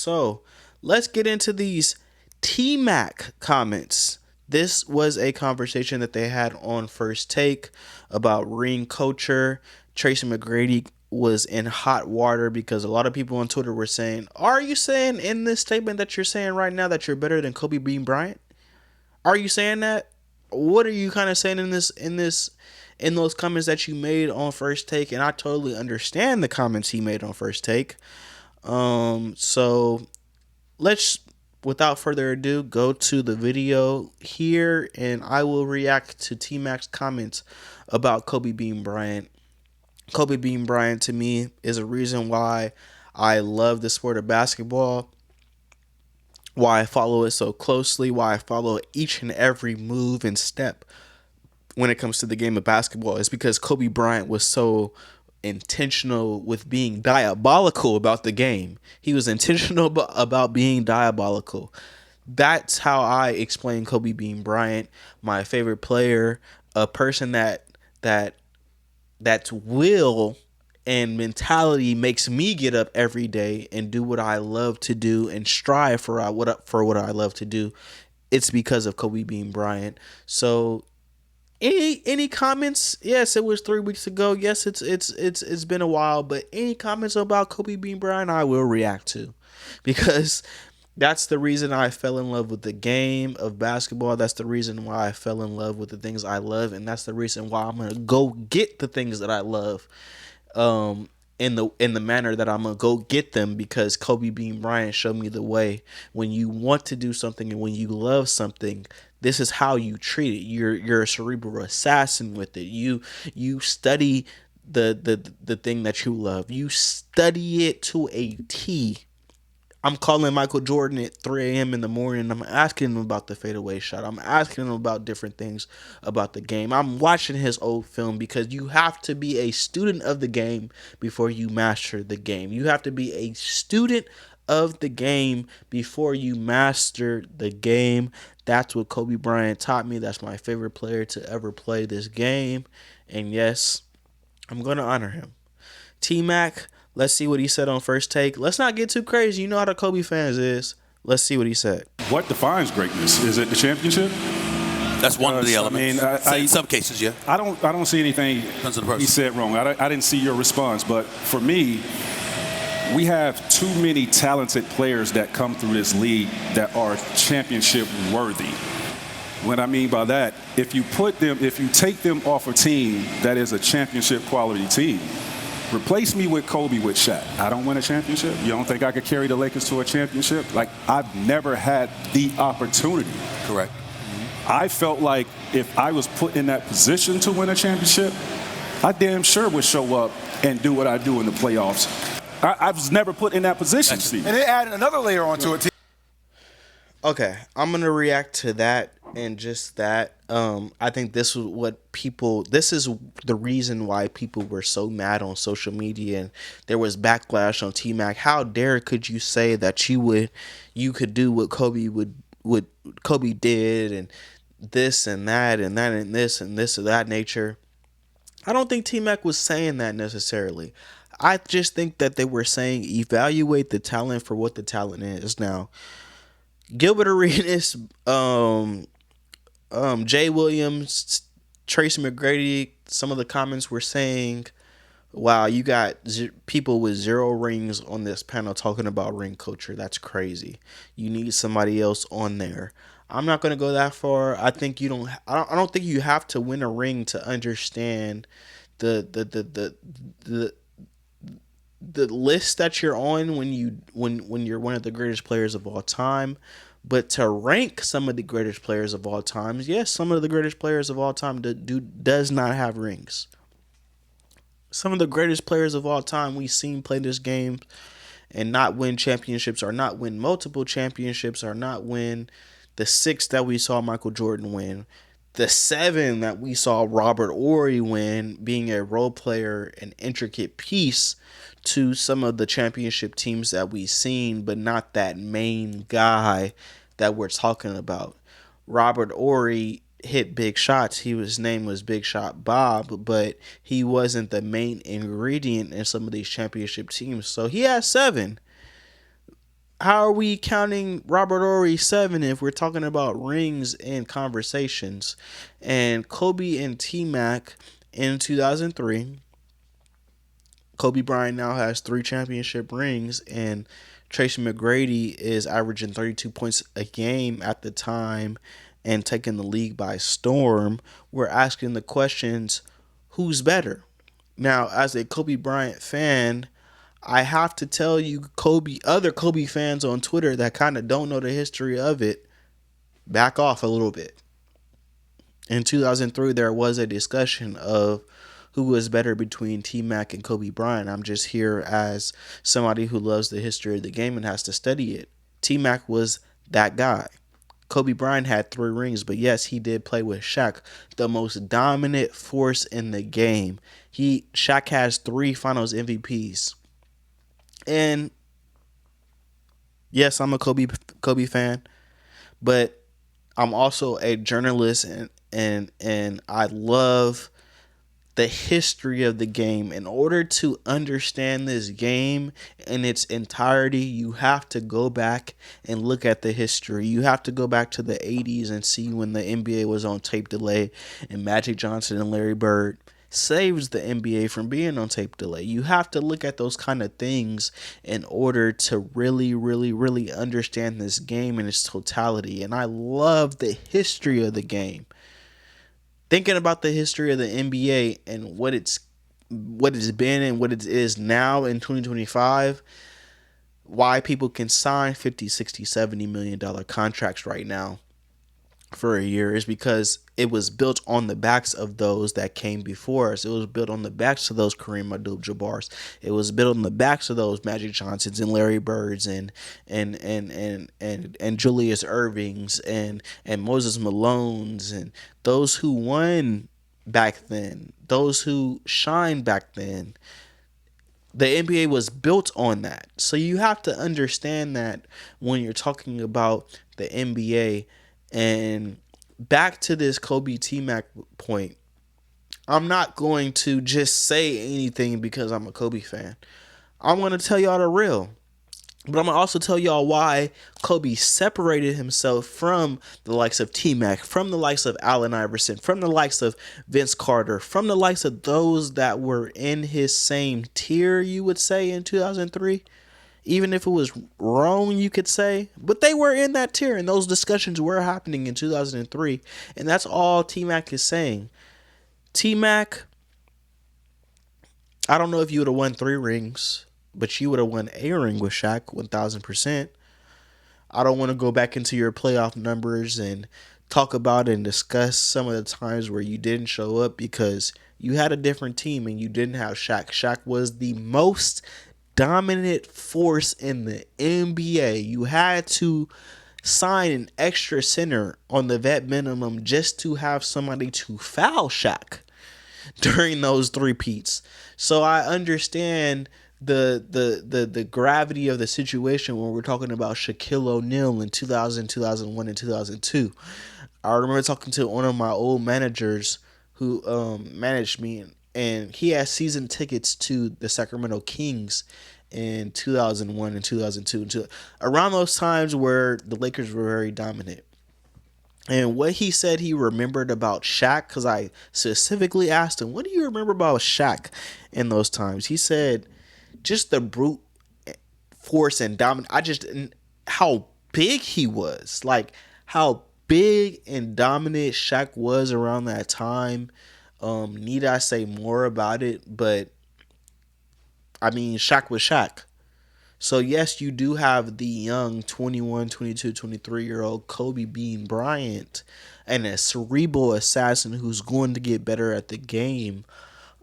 So let's get into these T Mac comments. This was a conversation that they had on First Take about ring culture. Tracy McGrady was in hot water because a lot of people on Twitter were saying, "Are you saying in this statement that you're saying right now that you're better than Kobe Bean Bryant? Are you saying that? What are you kind of saying in those comments that you made on First Take?" And I totally understand the comments he made on First Take. So let's, without further ado, go to the video here, and I will react to T Mac's comments about Kobe Bean Bryant. Kobe Bean Bryant to me is a reason why I love the sport of basketball, why I follow it so closely, why I follow each and every move and step when it comes to the game of basketball. Is because Kobe Bryant was so intentional with being diabolical about the game. He was intentional about being diabolical. That's how I explain Kobe Bean Bryant, my favorite player, a person that that's will and mentality makes me get up every day and do what I love to do and strive for what I love to do. It's because of Kobe Bean Bryant. So any comments? Yes, it was 3 weeks ago. Yes, it's been a while, but any comments about Kobe Bean Bryant, I will react to, because that's the reason I fell in love with the game of basketball. That's the reason why I fell in love with the things I love, and that's the reason why I'm gonna go get the things that I love. In the manner that I'm gonna go get them, because Kobe Bean Bryant showed me the way. When you want to do something and when you love something, this is how you treat it. You're a cerebral assassin with it. You study the thing that you love. You study it to a T. I'm calling Michael Jordan at 3 a.m. in the morning. I'm asking him about the fadeaway shot. I'm asking him about different things about the game. I'm watching his old film, because you have to be a student of the game before you master the game. You have to be a student of the game before you master the game. That's what Kobe Bryant taught me. That's my favorite player to ever play this game. And yes, I'm going to honor him. T Mac, let's see what he said on First Take. Let's not get too crazy. You know how the Kobe fans is. Let's see what he said. What defines greatness? Is it the championship? That's one of the elements. In some cases, yeah. I don't see anything he said wrong. I didn't see your response, but for me, we have too many talented players that come through this league that are championship worthy. What I mean by that, if you take them off a team that is a championship quality team, replace me with Kobe with Shaq. I don't win a championship. You don't think I could carry the Lakers to a championship? Like, I've never had the opportunity. Correct. I felt like if I was put in that position to win a championship, I damn sure would show up and do what I do in the playoffs. I was never put in that position, Steve. And they added another layer onto it. Okay, I'm gonna react to that and just that. I think this is the reason why people were so mad on social media, and there was backlash on T Mac. How dare could you say that you could do what Kobe did, and this and that and that and this of that nature. I don't think T Mac was saying that necessarily. I just think that they were saying evaluate the talent for what the talent is. Now, Gilbert Arenas, Jay Williams, Tracy McGrady, some of the comments were saying, wow, you got people with 0 rings on this panel talking about ring culture. That's crazy. You need somebody else on there. I'm not going to go that far. I think I don't think you have to win a ring to understand the list that you're on when you're one of the greatest players of all time. But to rank some of the greatest players of all time, yes, some of the greatest players of all time does not have rings. Some of the greatest players of all time we've seen play this game and not win championships, or not win multiple championships, or not win the 6 that we saw Michael Jordan win, the 7 that we saw Robert Horry win, being a role player, an intricate piece to some of the championship teams that we've seen, but not that main guy that we're talking about. Robert Horry hit big shots. His name was Big Shot Bob, but he wasn't the main ingredient in some of these championship teams. So he has 7. how are we counting Robert Horry 7 if we're talking about rings and conversations? And Kobe and T Mac in 2003. Kobe Bryant now has 3 championship rings, and Tracy McGrady is averaging 32 points a game at the time and taking the league by storm. We're asking the questions, who's better? Now, as a Kobe Bryant fan, I have to tell you, other Kobe fans on Twitter that kind of don't know the history of it, back off a little bit. In 2003, there was a discussion of who was better between T Mac and Kobe Bryant. I'm just here as somebody who loves the history of the game and has to study it. T Mac was that guy. Kobe Bryant had 3 rings, but yes, he did play with Shaq, the most dominant force in the game. Shaq has 3 Finals MVPs, and yes, I'm a Kobe fan, but I'm also a journalist, and I love the history of the game. In order to understand this game in its entirety, you have to go back and look at the history. You have to go back to the 80s and see when the NBA was on tape delay and Magic Johnson and Larry Bird saves the NBA from being on tape delay. You have to look at those kind of things in order to really, really, really understand this game in its totality. And I love the history of the game. Thinking about the history of the NBA and what it's been and what it is now in 2025, why people can sign 50, 60, 70 million dollar contracts right now for a year is because it was built on the backs of those that came before us. It was built on the backs of those Kareem Abdul-Jabbars. It was built on the backs of those Magic Johnsons and Larry Birds and Julius Irvings and Moses Malones and those who won back then, those who shined back then. The NBA was built on that. So you have to understand that when you're talking about the NBA. And back to this Kobe T-Mac point, I'm not going to just say anything because I'm a Kobe fan. I'm going to tell y'all the real. But I'm going to also tell y'all why Kobe separated himself from the likes of T-Mac, from the likes of Allen Iverson, from the likes of Vince Carter, from the likes of those that were in his same tier, you would say, in 2003. Even if it was wrong, you could say, but they were in that tier, and those discussions were happening in 2003, and that's all T-Mac is saying. T-Mac, I don't know if you would have won 3 rings, but you would have won a ring with Shaq, 1,000%. I don't want to go back into your playoff numbers and talk about and discuss some of the times where you didn't show up because you had a different team and you didn't have Shaq. Shaq was the most dominant force in the NBA. You had to sign an extra center on the vet minimum just to have somebody to foul Shaq during those 3-peats. So I understand the gravity of the situation when we're talking about Shaquille O'Neal in 2000, 2001, and 2002. I remember talking to one of my old managers who managed me, and he had season tickets to the Sacramento Kings in 2001 and 2002, around those times where the Lakers were very dominant. And what he said he remembered about Shaq, because I specifically asked him, what do you remember about Shaq in those times? He said, just the brute force and dominant. How big he was. Like, how big and dominant Shaq was around that time. Need I say more about it? But I mean, Shaq was Shaq. So yes, you do have the young 21, 22, 23-year-old Kobe Bean Bryant and a cerebral assassin who's going to get better at the game.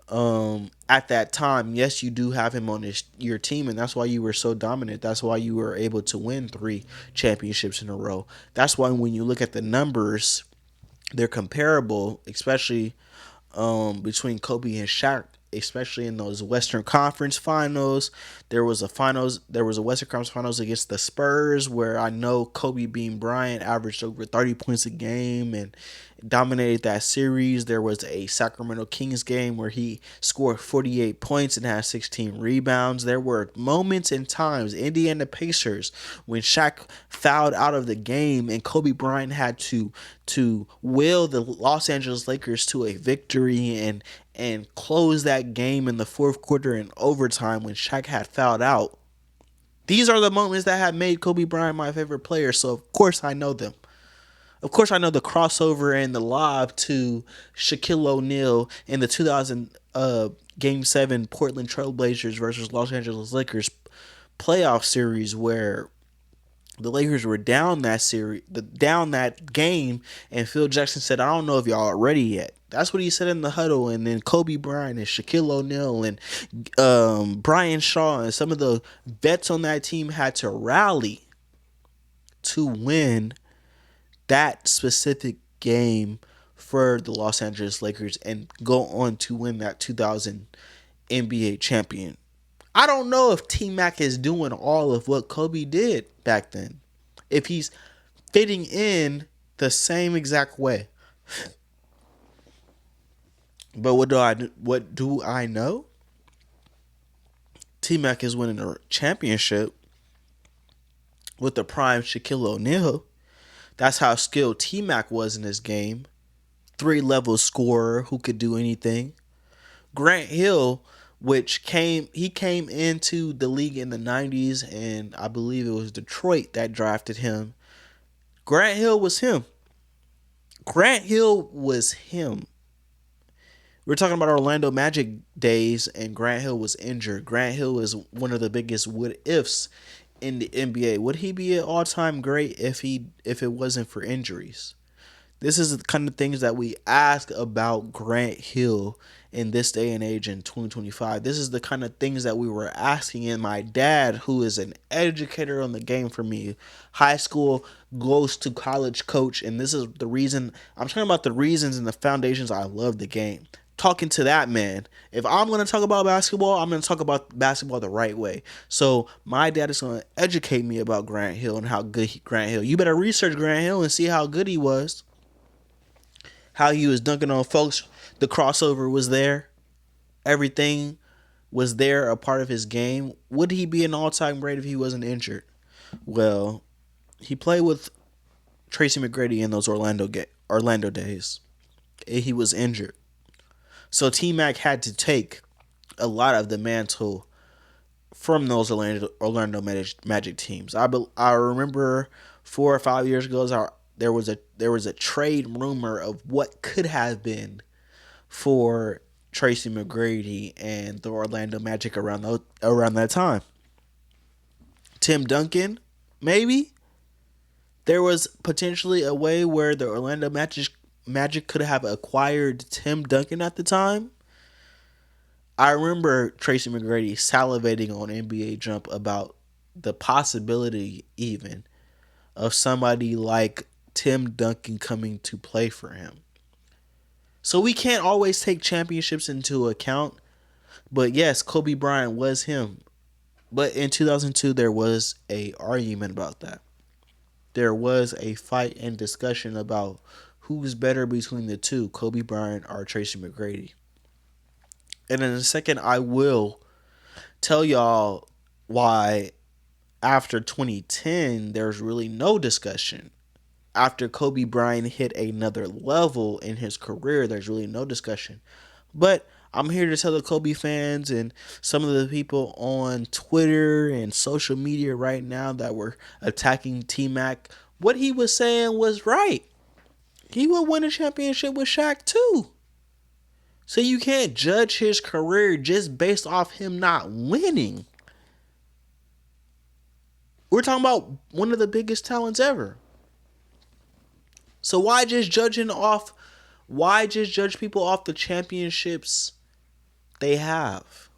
At that time, yes, you do have him on your team, and that's why you were so dominant. That's why you were able to win 3 championships in a row. That's why when you look at the numbers, they're comparable, especially between Kobe and Shaq, especially in those Western Conference finals. There was a Western Conference finals against the Spurs where I know Kobe Bean Bryant averaged over 30 points a game, dominated that series. There was a Sacramento Kings game where he scored 48 points and had 16 rebounds. There were moments and times, Indiana Pacers, when Shaq fouled out of the game and Kobe Bryant had to will the Los Angeles Lakers to a victory and close that game in the fourth quarter in overtime when Shaq had fouled out. These are the moments that have made Kobe Bryant my favorite player, so of course I know them. Of course I know the crossover and the lob to Shaquille O'Neal in the 2000 Game 7 Portland Trailblazers versus Los Angeles Lakers playoff series where the Lakers were down that game, and Phil Jackson said, "I don't know if y'all are ready yet." That's what he said in the huddle, and then Kobe Bryant and Shaquille O'Neal and Brian Shaw and some of the vets on that team had to rally to win that specific game for the Los Angeles Lakers and go on to win that 2000 NBA champion. I don't know if T-Mac is doing all of what Kobe did back then. If he's fitting in the same exact way. But what do I know? T-Mac is winning a championship with the prime Shaquille O'Neal. That's how skilled T-Mac was in this game. 3-level scorer who could do anything. Grant Hill, he came into the league in the 90s, and I believe it was Detroit that drafted him. Grant Hill was him. Grant Hill was him. We're talking about Orlando Magic days, and Grant Hill was injured. Grant Hill is one of the biggest what ifs in the NBA. Would he be an all-time great if it wasn't for injuries? This is the kind of things that we ask about Grant Hill in this day and age in 2025. This is the kind of things that we were asking, and my dad, who is an educator on the game for me, high school goes to college coach, and this is the reason I'm talking about, the reasons and the foundations I love the game. Talking to that man. If I'm going to talk about basketball, I'm going to talk about basketball the right way. So my dad is going to educate me about Grant Hill and how good Grant Hill. You better research Grant Hill and see how good he was. How he was dunking on folks. The crossover was there. Everything was there, a part of his game. Would he be an all-time great if he wasn't injured? Well, he played with Tracy McGrady in those Orlando days. He was injured. So T-Mac had to take a lot of the mantle from those Orlando Magic teams. I remember 4 or 5 years ago, there was a trade rumor of what could have been for Tracy McGrady and the Orlando Magic around that time. Tim Duncan, maybe. There was potentially a way where the Orlando Magic could have acquired Tim Duncan at the time. I remember Tracy McGrady salivating on NBA Jump about the possibility even of somebody like Tim Duncan coming to play for him. So we can't always take championships into account. But yes, Kobe Bryant was him. But in 2002, there was an argument about that. There was a fight and discussion about who's better between the two, Kobe Bryant or Tracy McGrady. And in a second, I will tell y'all why after 2010, there's really no discussion. After Kobe Bryant hit another level in his career, there's really no discussion. But I'm here to tell the Kobe fans and some of the people on Twitter and social media right now that were attacking T-Mac, what he was saying was right. He would win a championship with Shaq too. So you can't judge his career just based off him not winning. We're talking about one of the biggest talents ever. So why just judge people off the championships they have?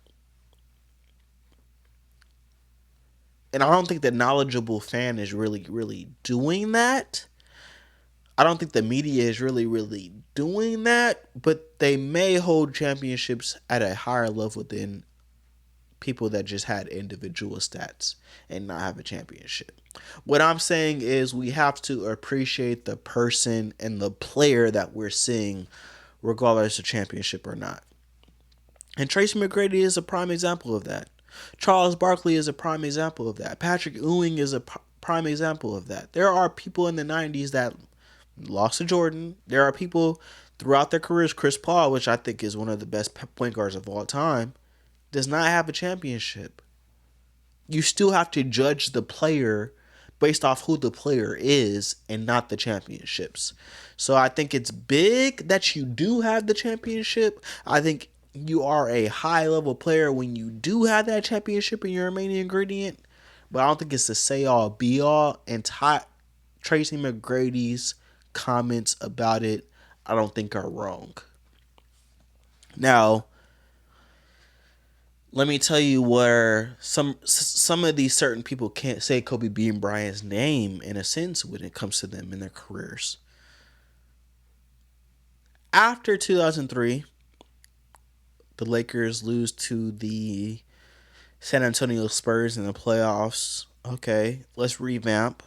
And I don't think the knowledgeable fan is really doing that. I don't think the media is really doing that, but they may hold championships at a higher level than people that just had individual stats and not have a championship. What I'm saying is we have to appreciate the person and the player that we're seeing, regardless of championship or not. And Tracy McGrady is a prime example of that. Charles Barkley is a prime example of that. Patrick Ewing is a prime example of that. There are people in the 90s that lost to Jordan. There are people throughout their careers. Chris Paul, which I think is one of the best point guards of all time, does not have a championship. You still have to judge the player based off who the player is and not the championships. So I think it's big that you do have the championship. I think you are a high level player when you do have that championship in your main ingredient. But I don't think it's the say all be all. And Tracy McGrady's comments about it, I don't think are wrong. Now, let me tell you where some of these certain people can't say Kobe Bean Bryant's name in a sense when it comes to them in their careers. After 2003, the Lakers lose to the San Antonio Spurs in the playoffs. Okay, let's revamp.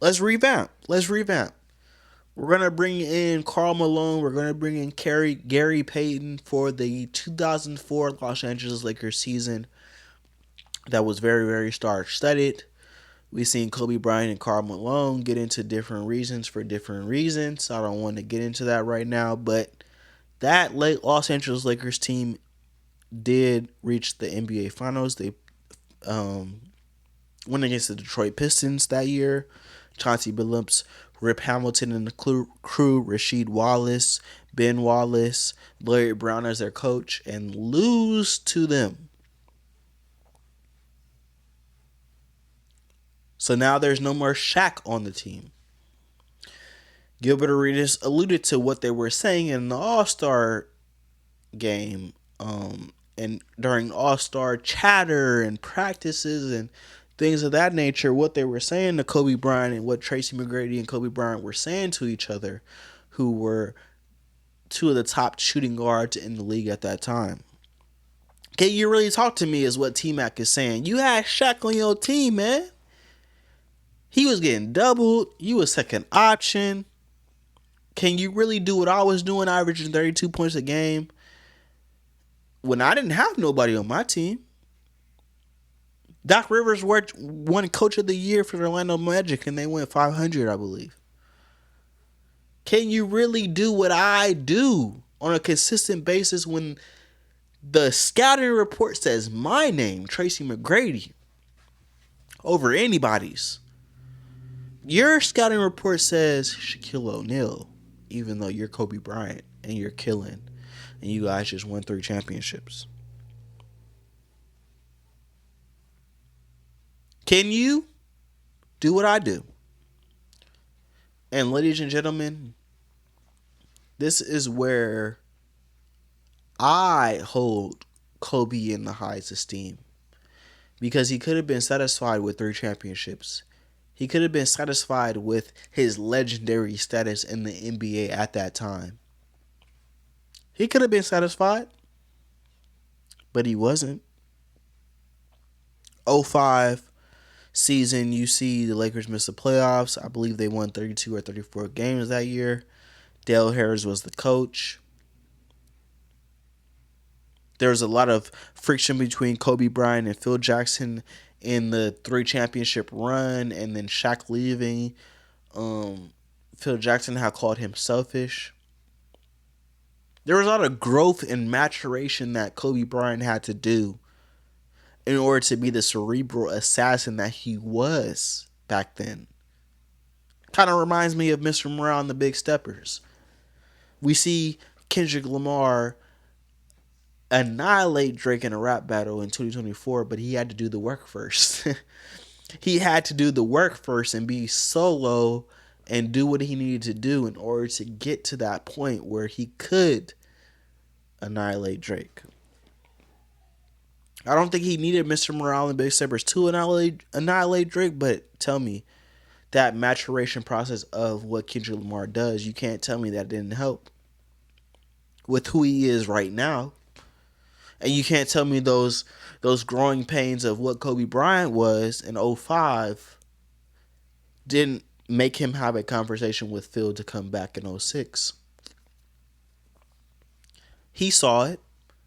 Let's revamp. We're going to bring in Karl Malone. We're going to bring in Gary Payton for the 2004 Los Angeles Lakers season that was very, very star-studded. We've seen Kobe Bryant and Karl Malone get into different reasons for different reasons. I don't want to get into that right now, but that Los Angeles Lakers team did reach the NBA Finals. They went against the Detroit Pistons that year. Chauncey Billups, Rip Hamilton and the crew, Rasheed Wallace, Ben Wallace, Larry Brown as their coach, and lose to them. So now there's no more Shaq on the team. Gilbert Arenas alluded to what they were saying in the All-Star game and during All-Star chatter and practices and things of that nature, what they were saying to Kobe Bryant and what Tracy McGrady and Kobe Bryant were saying to each other, who were two of the top shooting guards in the league at that time. Can you really talk to me is what T-Mac is saying. You had Shaq on your team, man. He was getting doubled. You was second option. Can you really do what I was doing, averaging 32 points a game, when I didn't have nobody on my team? Doc Rivers won Coach of the Year for the Orlando Magic, and they went 500, I believe. Can you really do what I do on a consistent basis when the scouting report says my name, Tracy McGrady, over anybody's? Your scouting report says Shaquille O'Neal, even though you're Kobe Bryant and you're killing, and you guys just won 3 championships. Can you do what I do? And ladies and gentlemen, this is where I hold Kobe in the highest esteem, because he could have been satisfied with 3 championships. He could have been satisfied with his legendary status in the NBA at that time. He could have been satisfied, but he wasn't. 2005 season, you see the Lakers miss the playoffs. I believe they won 32 or 34 games that year. Dale Harris was the coach. There was a lot of friction between Kobe Bryant and Phil Jackson in the 3 championship run, and then Shaq leaving. Phil Jackson had called him selfish. There was a lot of growth and maturation that Kobe Bryant had to do in order to be the cerebral assassin that he was back then. Kind of reminds me of Mr. Morale and the Big Steppers. We see Kendrick Lamar annihilate Drake in a rap battle in 2024, but he had to do the work first. He had to do the work first and be solo and do what he needed to do in order to get to that point where he could annihilate Drake. I don't think he needed Mr. Morale and Big Steppers to annihilate Drake, but tell me that maturation process of what Kendrick Lamar does, you can't tell me that didn't help with who he is right now. And you can't tell me those growing pains of what Kobe Bryant was in '05 didn't make him have a conversation with Phil to come back in '06. He saw it.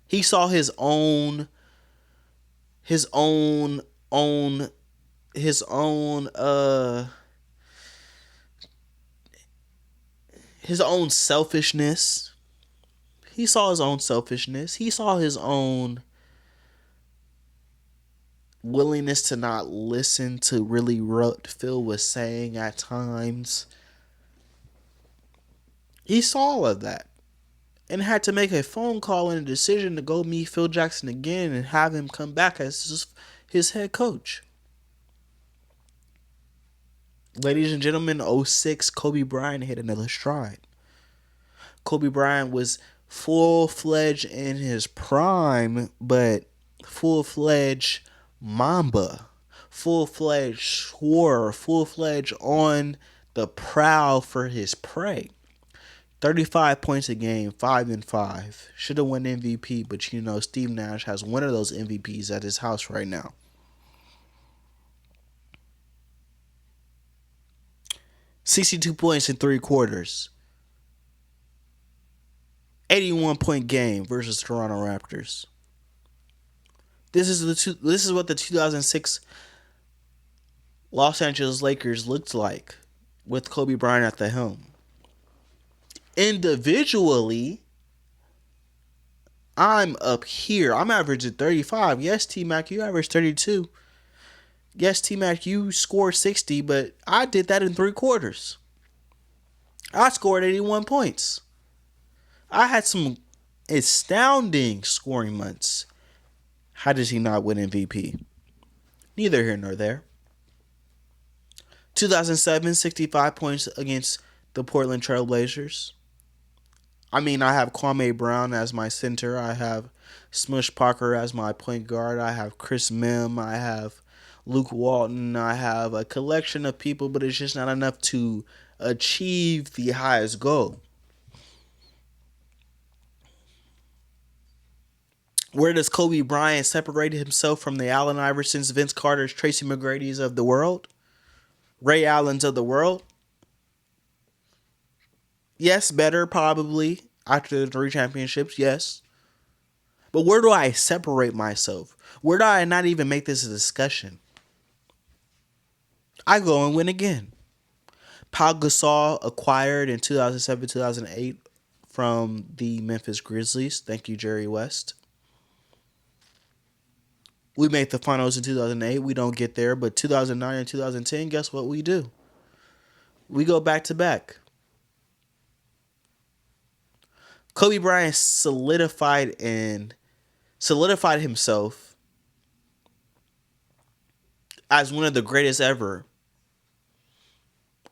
He saw his own own his own his own selfishness. He saw his own selfishness. He saw his own willingness to not listen to really what Phil was saying at times. He saw all of that and had to make a phone call and a decision to go meet Phil Jackson again and have him come back as his head coach. Ladies and gentlemen, '06, Kobe Bryant hit another stride. Kobe Bryant was full-fledged in his prime, but full-fledged Mamba, full-fledged swore, full-fledged on the prowl for his prey. 35 points a game, 5-5. Should have won MVP, but Steve Nash has one of those MVPs at his house right now. 62 points in 3 quarters. 81-point game versus Toronto Raptors. This is what the 2006 Los Angeles Lakers looked like with Kobe Bryant at the helm. Individually, I'm up here. I'm averaging 35. Yes, T-Mac, you averaged 32. Yes, T-Mac, you scored 60, but I did that in 3 quarters. I scored 81 points. I had some astounding scoring months. How does he not win MVP? Neither here nor there. 2007, 65 points against the Portland Trail Blazers. I have Kwame Brown as my center. I have Smush Parker as my point guard. I have Chris Mim. I have Luke Walton. I have a collection of people, but it's just not enough to achieve the highest goal. Where does Kobe Bryant separate himself from the Allen Iversons, Vince Carters, Tracy McGrady's of the world? Ray Allen's of the world? Yes, better probably after the 3 championships, yes. But where do I separate myself? Where do I not even make this a discussion? I go and win again. Pau Gasol acquired in 2007-2008 from the Memphis Grizzlies. Thank you, Jerry West. We make the finals in 2008. We don't get there, but 2009 and 2010, guess what we do? We go back to back. Kobe Bryant solidified himself as one of the greatest ever.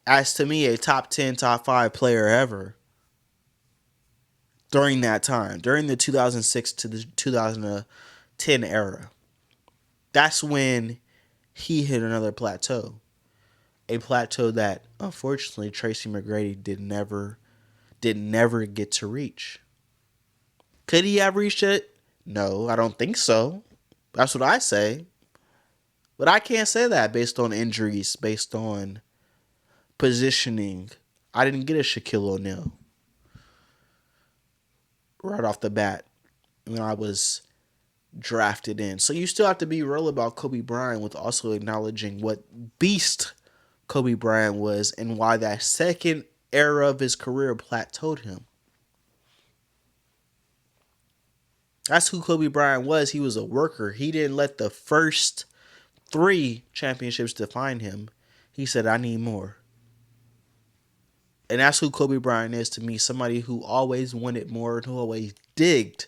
As to me, a top 10, top 5 player ever. During that time, during the 2006 to the 2010 era. That's when he hit another plateau. A plateau that, unfortunately, Tracy McGrady did never get to reach. Could he have reached it? No, I don't think so. That's what I say. But I can't say that based on injuries, based on positioning. I didn't get a Shaquille O'Neal right off the bat when I was drafted in. So you still have to be real about Kobe Bryant with also acknowledging what beast Kobe Bryant was and why that second era of his career plateaued him. That's who Kobe Bryant was. He was a worker. He didn't let the first 3 championships define him. He said, I need more. And that's who Kobe Bryant is to me. Somebody who always wanted more and who always digged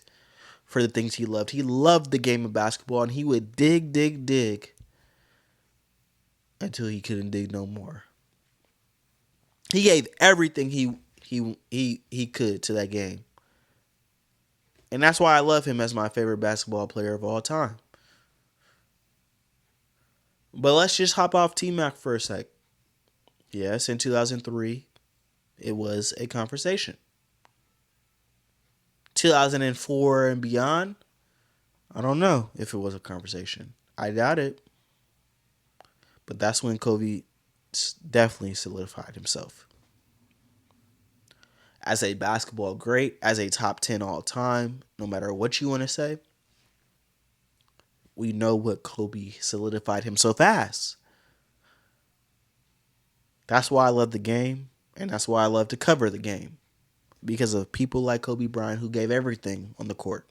for the things he loved. He loved the game of basketball, and he would dig until he couldn't dig no more. He gave everything he could to that game. And that's why I love him as my favorite basketball player of all time. But let's just hop off T-Mac for a sec. Yes, in 2003, it was a conversation. 2004 and beyond, I don't know if it was a conversation. I doubt it. But that's when Kobe definitely solidified himself as a basketball great, as a top 10 all time, no matter what you want to say. We know what Kobe solidified himself as. That's why I love the game, and that's why I love to cover the game. Because of people like Kobe Bryant who gave everything on the court.